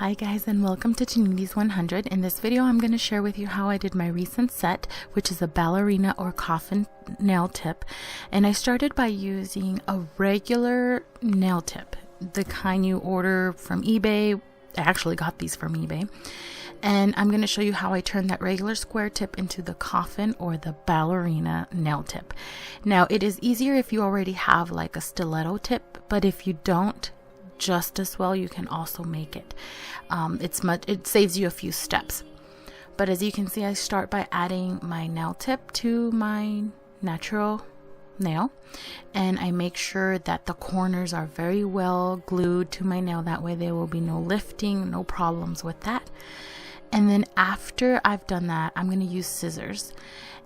Hi guys, and welcome to Janini's 100. In this video I'm going to share with you how I did my recent set, which is a Ballerina or Coffin nail tip. And I started by using a regular nail tip, the kind you order from eBay. I actually got these from eBay. And I'm going to show you how I turned that regular square tip into the Coffin or the Ballerina nail tip. Now it is easier if you already have like a stiletto tip, but if you don't, just as well you can also make it. It saves you a few steps. But as you can see, I start by adding my nail tip to my natural nail, and I make sure that the corners are very well glued to my nail. That way there will be no lifting, no problems with that. And then after I've done that, I'm going to use scissors.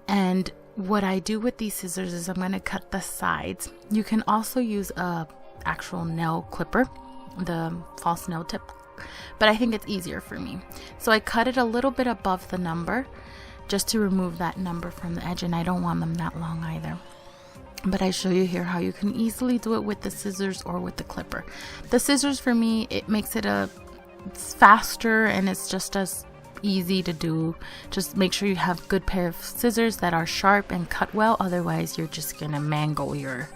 And what I do with these scissors is I'm going to cut the sides. You can also use a actual nail clipper, the false nail tip, but I think it's easier for me. So I cut it a little bit above the number just to remove that number from the edge, and I don't want them that long either. But I show you here how you can easily do it with the scissors or with the clipper. The scissors, for me, it makes it it's faster and it's just as easy to do. Just make sure you have a good pair of scissors that are sharp and cut well, otherwise you're just gonna mangle your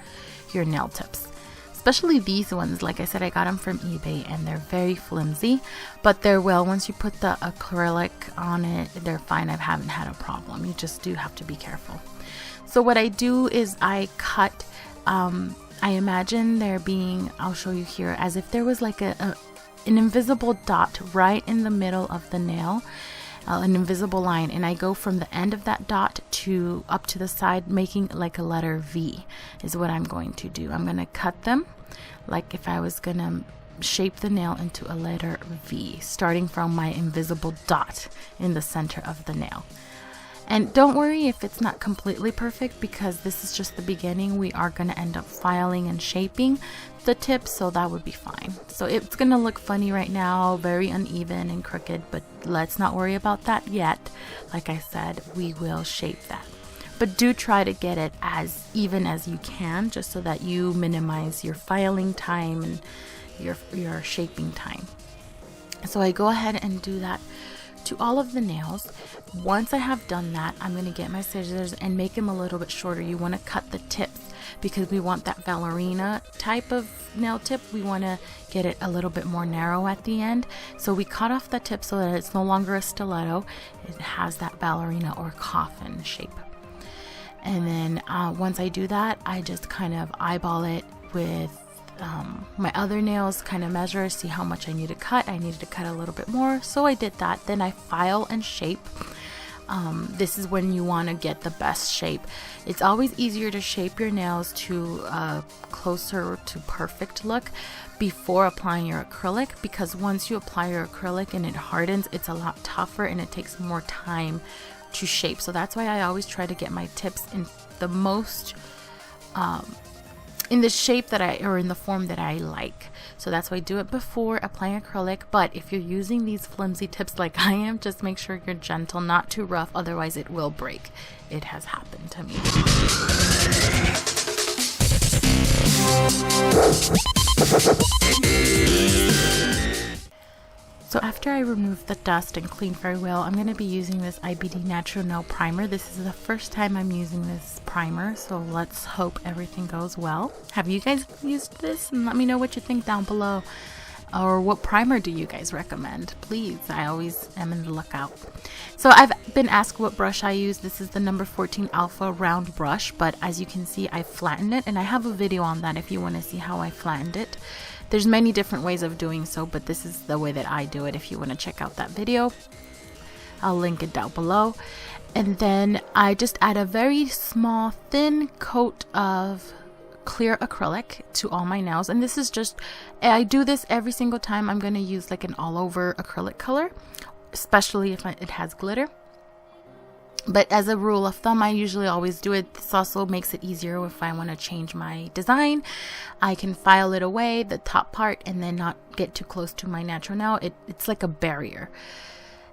nail tips. Especially these ones, like I said, I got them from eBay and they're very flimsy, but they're once you put the acrylic on it, they're fine. I haven't had a problem. You just do have to be careful. So what I do is I cut, I imagine there being, I'll show you here, as if there was like an invisible dot right in the middle of the nail, an invisible line, and I go from the end of that dot to up to the side, making like a letter V is what I'm going to do. I'm going to cut them like if I was going to shape the nail into a letter V, starting from my invisible dot in the center of the nail. And don't worry if it's not completely perfect, because this is just the beginning. We are going to end up filing and shaping the tips, so that would be fine. So it's going to look funny right now, very uneven and crooked, but let's not worry about that yet. Like I said, we will shape that. But do try to get it as even as you can, just so that you minimize your filing time and your shaping time. So I go ahead and do that to all of the nails. Once I have done that, I'm going to get my scissors and make them a little bit shorter. You want to cut the tips because we want that ballerina type of nail tip. We want to get it a little bit more narrow at the end. So we cut off the tip so that it's no longer a stiletto. It has that ballerina or coffin shape. And then once I do that, I just kind of eyeball it with my other nails, kind of measure, see how much I need to cut. I needed to cut a little bit more, so I did that. Then I file and shape. This is when you want to get the best shape. It's always easier to shape your nails to closer to perfect look before applying your acrylic, because once you apply your acrylic and it hardens, it's a lot tougher and it takes more time to shape. So that's why I always try to get my tips in the most in the shape that or in the form that I like. So that's why I do it before applying acrylic. But if you're using these flimsy tips like I am, just make sure you're gentle, not too rough, otherwise it will break. It has happened to me. So after I remove the dust and clean very well, I'm going to be using this IBD Natural Nail Primer. This is the first time I'm using this primer, so let's hope everything goes well. Have you guys used this? And let me know what you think down below. Or what primer do you guys recommend? Please, I always am in the lookout. So I've been asked what brush I use. This is the number 14 Alpha round brush, but as you can see, I flattened it, and I have a video on that if you want to see how I flattened it. There's many different ways of doing so, but this is the way that I do it. If you want to check out that video, I'll link it down below. And then I just add a very small thin coat of clear acrylic to all my nails, and this is just, I do this every single time I'm going to use like an all over acrylic color, especially if it has glitter. But as a rule of thumb, I usually always do it. This also makes it easier if I want to change my design. I can file it away, the top part, and then not get too close to my natural nail. It's like a barrier.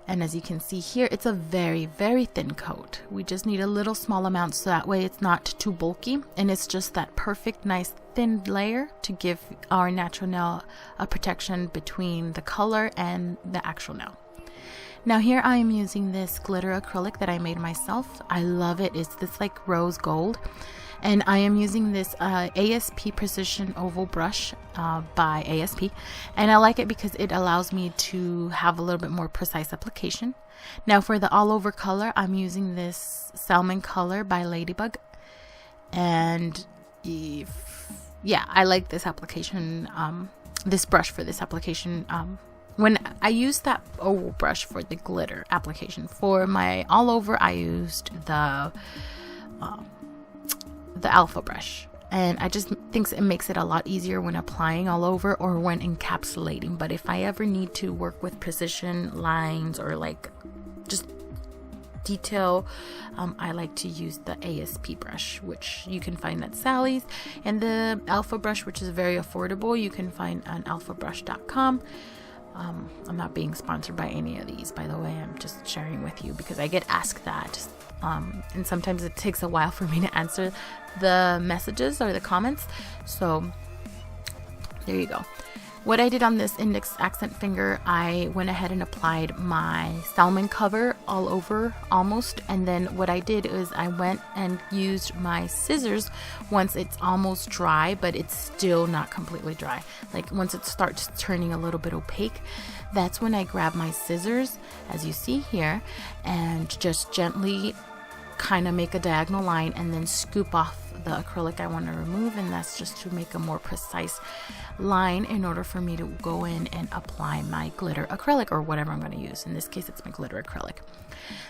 And as you can see here, it's a very, very thin coat. We just need a little small amount so that way it's not too bulky, and it's just that perfect, nice thin layer to give our natural nail a protection between the color and the actual nail. Now here I am using this glitter acrylic that I made myself. I love it. It's this like rose gold. And I am using this ASP Precision Oval Brush by ASP. And I like it because it allows me to have a little bit more precise application. Now for the all over color, I'm using this Salmon Color by Ladybug. And yeah, I like this application, this brush for this application. When I used that oval brush for the glitter application, for my all over, I used the alpha brush, and I just think it makes it a lot easier when applying all over or when encapsulating. But if I ever need to work with precision lines or like just detail, I like to use the ASP brush, which you can find at Sally's, and the alpha brush, which is very affordable, you can find on alphabrush.com. I'm not being sponsored by any of these, by the way. I'm just sharing with you because I get asked that, and sometimes it takes a while for me to answer the messages or the comments. So there you go. What I did on this index accent finger, I went ahead and applied my salmon cover all over almost, and then what I did is I went and used my scissors once it's almost dry, but it's still not completely dry. Like once it starts turning a little bit opaque, that's when I grab my scissors, as you see here, and just gently kind of make a diagonal line and then scoop off the acrylic I want to remove, and that's just to make a more precise line in order for me to go in and apply my glitter acrylic or whatever I'm going to use. In this case, it's my glitter acrylic.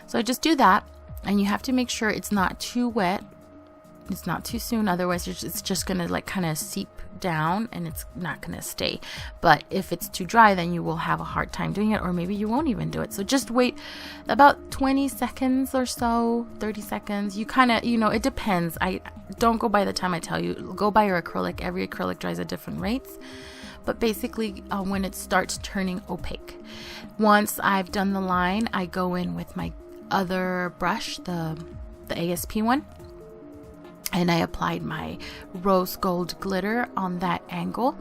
So I just do that, and you have to make sure it's not too wet, it's not too soon, otherwise it's just going to like kind of seep down and it's not going to stay. But if it's too dry, then you will have a hard time doing it, or maybe you won't even do it. So just wait about 20 seconds or so, 30 seconds. You kind of, you know, it depends. I don't go by the time I tell you. Go by your acrylic. Every acrylic dries at different rates. But basically when it starts turning opaque, once I've done the line, I go in with my other brush, the ASP one, and I applied my rose gold glitter on that angle,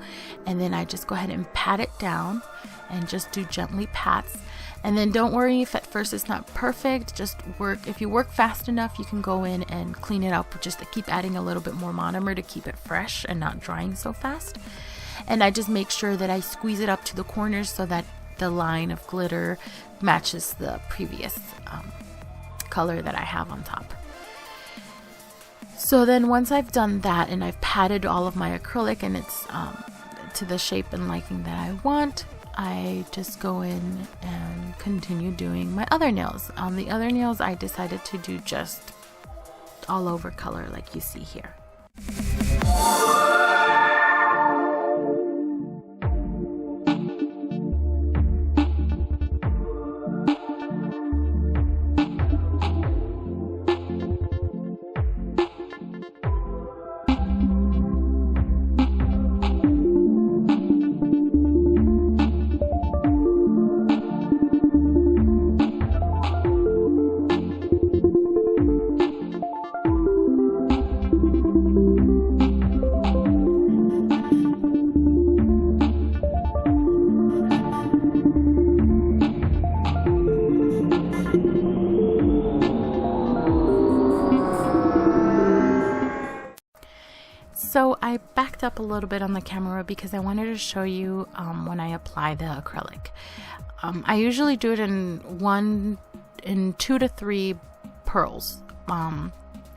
and then I just go ahead and pat it down and just do gently pats. And then don't worry if at first it's not perfect. Just work, if you work fast enough, you can go in and clean it up, just to keep adding a little bit more monomer to keep it fresh and not drying so fast. And I just make sure that I squeeze it up to the corners so that the line of glitter matches the previous color that I have on top. So then once I've done that and I've patted all of my acrylic and it's to the shape and liking that I want, I just go in and continue doing my other nails. On the other nails, I decided to do just all over color like you see here. So I backed up a little bit on the camera because I wanted to show you when I apply the acrylic. I usually do it in 2 to 3 pearls,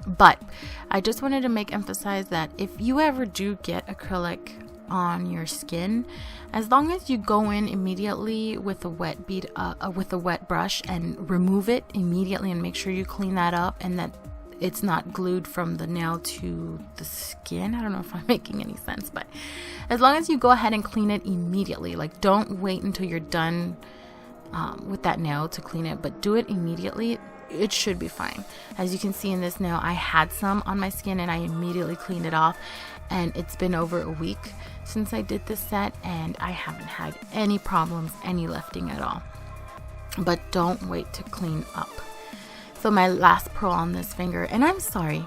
but I just wanted to emphasize that if you ever do get acrylic on your skin, as long as you go in immediately with a wet bead, with a wet brush, and remove it immediately and make sure you clean that up and that it's not glued from the nail to the skin. I don't know if I'm making any sense, but as long as you go ahead and clean it immediately, like don't wait until you're done with that nail to clean it, but do it immediately, it should be fine. As you can see in this nail, I had some on my skin and I immediately cleaned it off, and it's been over a week since I did this set and I haven't had any problems, any lifting at all. but don't wait to clean up. So my last pearl on this finger, and I'm sorry,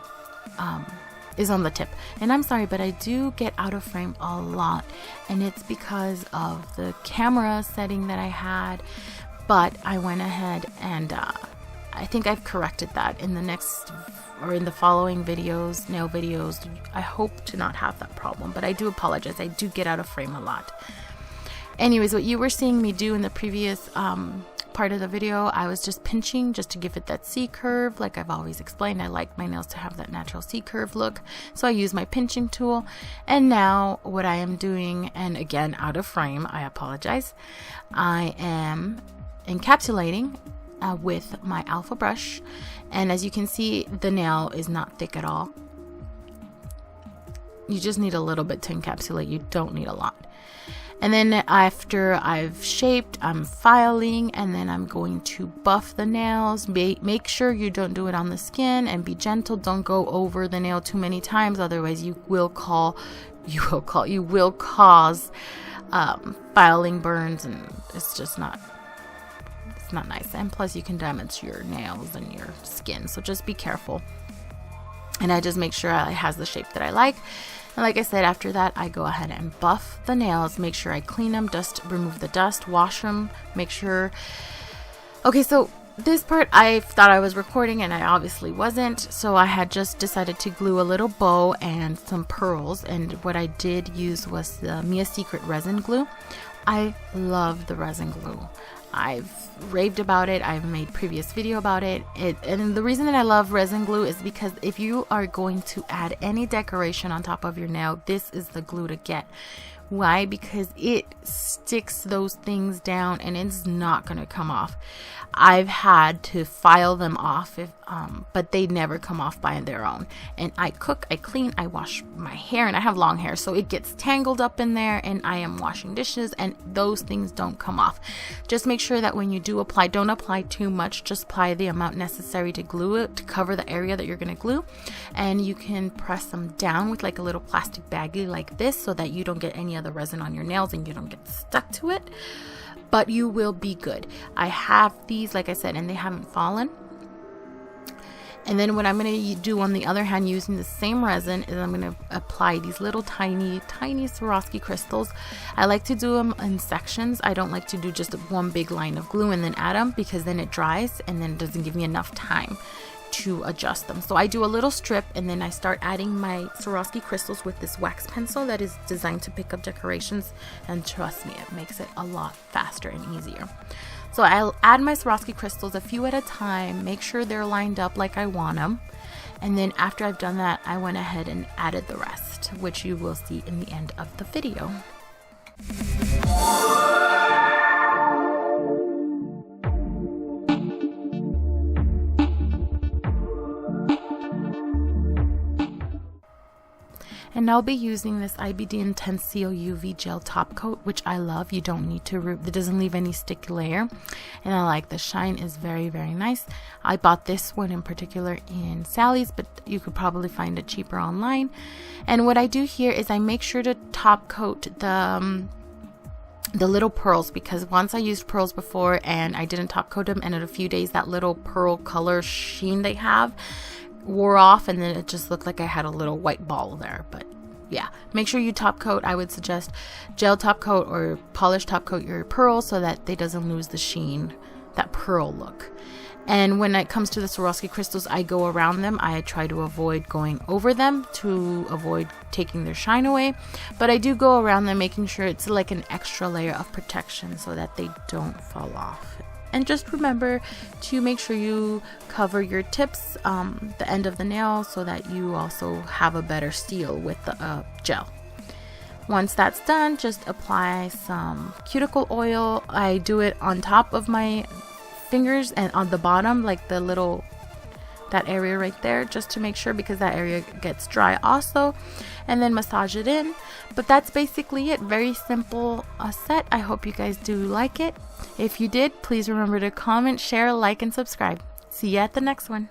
is on the tip, and I'm sorry, but I do get out of frame a lot, and it's because of the camera setting that I had. But I went ahead and I think I've corrected that in the next or in the following videos, nail videos. I hope to not have that problem, but I do apologize. I do get out of frame a lot. Anyways, what you were seeing me do in the previous part of the video, I was just pinching just to give it that C curve. Like I've always explained, I like my nails to have that natural C curve look, so I use my pinching tool. And now what I am doing, and again out of frame, I apologize, I am encapsulating with my alpha brush, and as you can see, the nail is not thick at all. You just need a little bit to encapsulate, you don't need a lot. And then after I've shaped, I'm filing, and then I'm going to buff the nails. Make sure you don't do it on the skin, and be gentle. Don't go over the nail too many times, otherwise you will cause filing burns, and it's just not nice. And plus you can damage your nails and your skin, so just be careful. And I just make sure it has the shape that I like. And like I said, after that I go ahead and buff the nails, make sure I clean them, remove the dust, wash them, make sure. Okay, so this part I thought I was recording and I obviously wasn't, so I had just decided to glue a little bow and some pearls, and what I did use was the Mia Secret resin glue. I love the resin glue. I've raved about it. I've made previous video about it. And the reason that I love resin glue is because if you are going to add any decoration on top of your nail, this is the glue to get. Why? Because it sticks those things down and it's not going to come off. I've had to file them off, but they never come off by their own. And I cook, I clean, I wash my hair, and I have long hair, so it gets tangled up in there, and I am washing dishes, and those things don't come off. Just make sure that when you do apply, don't apply too much. Just apply the amount necessary to glue it, to cover the area that you're going to glue. And you can press them down with like a little plastic baggie like this, so that you don't get any of the resin on your nails and you don't get stuck to it. But you will be good. I have these, like I said, and they haven't fallen. And then what I'm going to do on the other hand, using the same resin, is I'm going to apply these little tiny Swarovski crystals. I like to do them in sections. I don't like to do just one big line of glue and then add them, because then it dries and then it doesn't give me enough time to adjust them. So I do a little strip, and then I start adding my Swarovski crystals with this wax pencil that is designed to pick up decorations, and trust me, it makes it a lot faster and easier. So I'll add my Swarovski crystals a few at a time, make sure they're lined up like I want them, and then after I've done that, I went ahead and added the rest, which you will see in the end of the video. And I'll be using this IBD Intensio UV gel top coat, which I love. You don't need to, it doesn't leave any sticky layer. And I like the shine is very, very nice. I bought this one in particular in Sally's, but you could probably find it cheaper online. And what I do here is I make sure to top coat the little pearls, because once I used pearls before and I didn't top coat them, and in a few days that little pearl color sheen they have wore off, and then it just looked like I had a little white ball there. But yeah, make sure you top coat. I would suggest gel top coat or polish top coat your pearls so that they doesn't lose the sheen, that pearl look. And when it comes to the Swarovski crystals, I go around them. I try to avoid going over them to avoid taking their shine away, but I do go around them, making sure it's like an extra layer of protection so that they don't fall off. And just remember to make sure you cover your tips, the end of the nail, so that you also have a better seal with the gel. Once that's done, just apply some cuticle oil. I do it on top of my fingers and on the bottom, like the little, that area right there, just to make sure, because that area gets dry also, and then massage it in. But that's basically it. Very simple set. I hope you guys do like it. If you did, please remember to comment, share, like, and subscribe. See you at the next one.